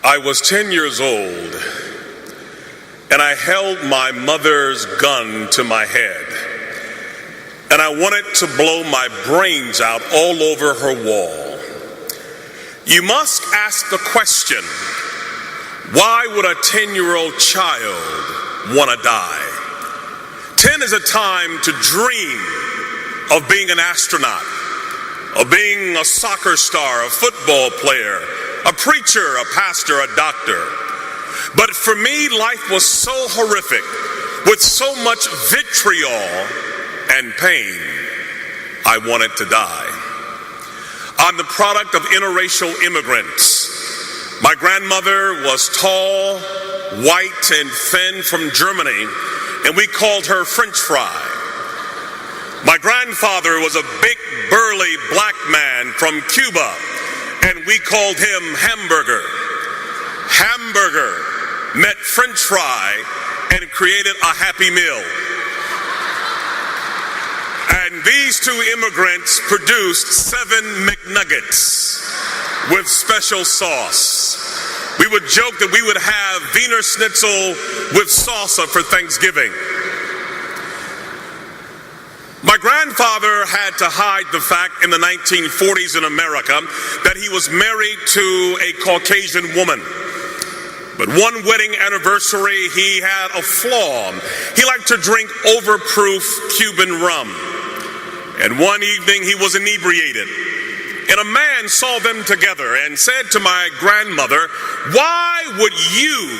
I was 10 years old, and I held my mother's gun to my head, and I wanted to blow my brains out all over her wall. You must ask the question, why would a 10-year-old child want to die? 10 is a time to dream of being an astronaut, of being a soccer star, a football player, a preacher, a pastor, a doctor. But for me, life was so horrific, with so much vitriol and pain, I wanted to die. I'm the product of interracial immigrants. My grandmother was tall, white, and thin from Germany, and we called her French fry. My grandfather was a big, burly black man from Cuba, and we called him Hamburger. Hamburger met French fry and created a happy meal. And these two immigrants produced 7 McNuggets with special sauce. We would joke that we would have Wiener Schnitzel with salsa for Thanksgiving. My grandfather had to hide the fact in the 1940s in America that he was married to a Caucasian woman. But one wedding anniversary, he had a flaw. He liked to drink overproof Cuban rum. And one evening he was inebriated. And a man saw them together and said to my grandmother, "Why would you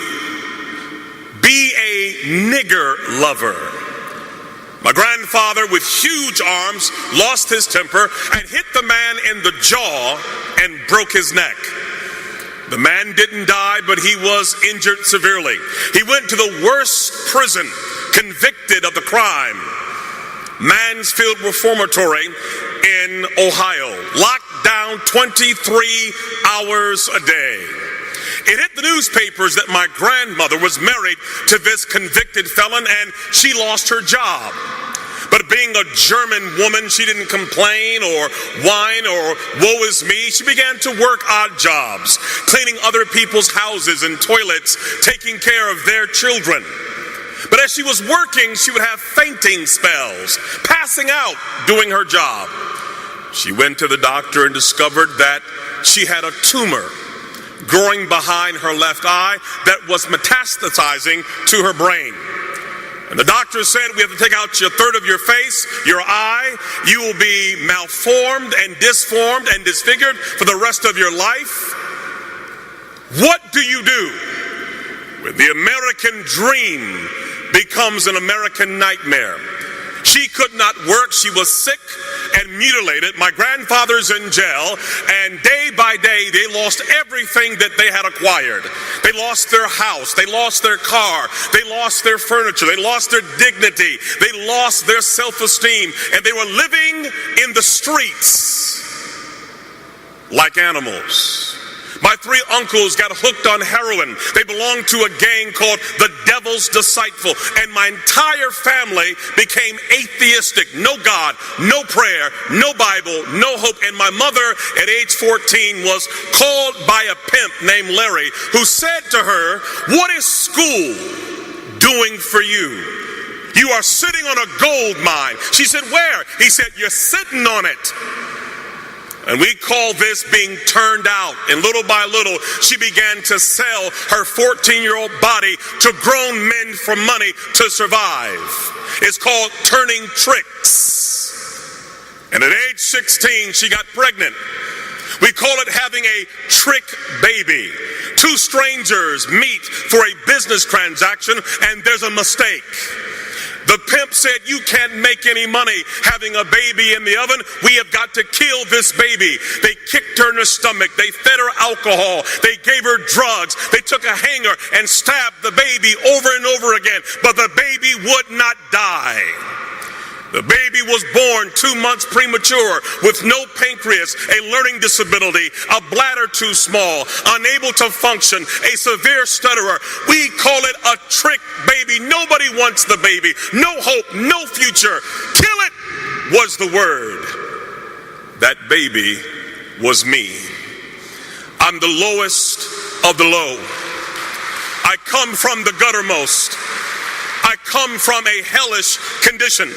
be a nigger lover?" My grandfather, with huge arms, lost his temper and hit the man in the jaw and broke his neck. The man didn't die, but he was injured severely. He went to the worst prison, convicted of the crime, Mansfield Reformatory in Ohio, locked down 23 hours a day. It hit the newspapers that my grandmother was married to this convicted felon, and she lost her job. But being a German woman, she didn't complain or whine or woe is me. She began to work odd jobs, cleaning other people's houses and toilets, taking care of their children. But as she was working, she would have fainting spells, passing out doing her job. She went to the doctor and discovered that she had a tumor growing behind her left eye that was metastasizing to her brain. And the doctor said, "We have to take out a third of your face, your eye. You will be malformed and disformed and disfigured for the rest of your life." What do you do when the American dream becomes an American nightmare? She could not work. She was sick and mutilated. My grandfather's in jail, and day by day they lost everything that they had acquired. They lost their house, they lost their car, they lost their furniture, they lost their dignity, they lost their self-esteem, and they were living in the streets like animals. My 3 uncles got hooked on heroin. They belonged to a gang called the Devil's Disciple, and my entire family became atheistic. No God, no prayer, no Bible, no hope. And my mother at age 14 was called by a pimp named Larry, who said to her, "What is school doing for you? You are sitting on a gold mine." She said, "Where?" He said, "You're sitting on it." And we call this being turned out. And little by little, she began to sell her 14-year-old body to grown men for money to survive. It's called turning tricks. And at age 16, she got pregnant. We call it having a trick baby. 2 strangers meet for a business transaction, and there's a mistake. The pimp said, "You can't make any money having a baby in the oven. We have got to kill this baby." They kicked her in the stomach. They fed her alcohol. They gave her drugs. They took a hanger and stabbed the baby over and over again. But the baby would not die. The baby was born 2 months premature with no pancreas, a learning disability, a bladder too small, unable to function, a severe stutterer. We call it a trick baby. Nobody wants the baby. No hope, no future. Kill it was the word. That baby was me. I'm the lowest of the low. I come from the guttermost. I come from a hellish condition.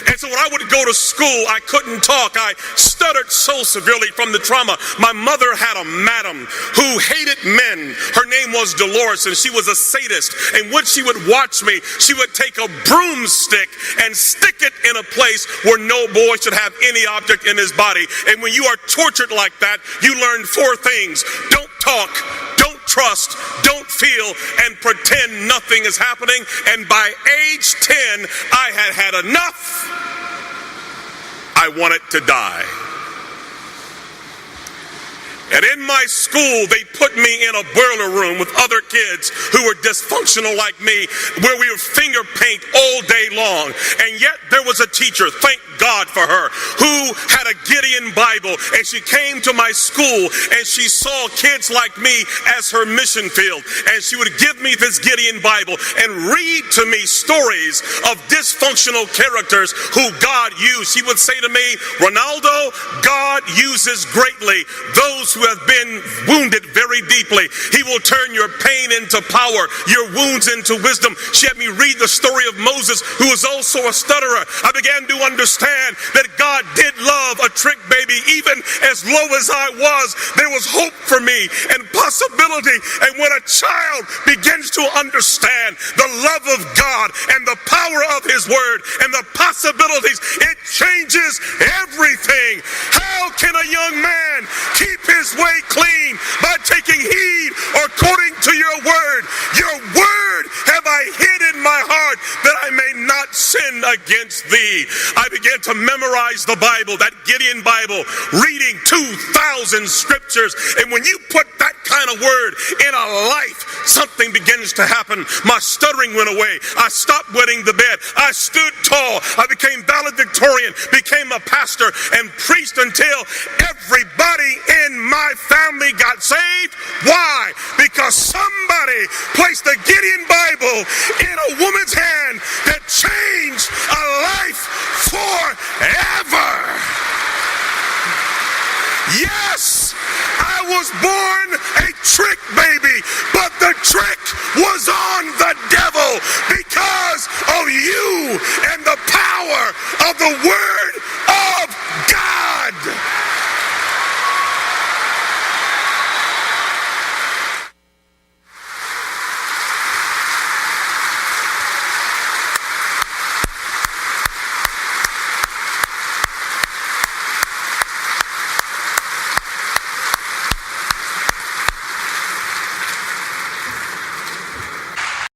And so when I would go to school, I couldn't talk. I stuttered so severely from the trauma. My mother had a madam who hated men. Her name was Dolores, and she was a sadist. And when she would watch me, she would take a broomstick and stick it in a place where no boy should have any object in his body. And when you are tortured like that, you learn 4 things. Don't talk, don't trust, don't feel, and pretend nothing is happening. And by age 10, I had had enough. I wanted to die. And in my school, they put me in a boiler room with other kids who were dysfunctional like me, where we would finger paint all day long. And yet there was a teacher, thank God for her, who had a Gideon Bible, and she came to my school and she saw kids like me as her mission field. And she would give me this Gideon Bible and read to me stories of dysfunctional characters who God used. She would say to me, Ronaldo, God uses greatly those who have been wounded very deeply. He will turn your pain into power, your wounds into wisdom. She had me read the story of Moses, who was also a stutterer. I began to understand that God did love a trick baby. Even as low as I was, there was hope for me and possibility. And when a child begins to understand the love of God and the power of His Word and the possibilities, it changes everything. How can a young man keep his way clean? By taking heed according to your word. Your word have I hid in my heart that I may not sin against thee. I began to memorize the Bible, that Gideon Bible, reading 2,000 scriptures. And when you put that kind of word in a life, something begins to happen. My stuttering went away. I stopped wetting the bed. I stood tall. I became valedictorian, became a pastor, and preached until everybody in my family got saved. Why? Because somebody placed the Gideon Bible in a woman's hand that changed a life forever. Yes, I was born a trick baby, but the trick was on the devil because of you and the power of the word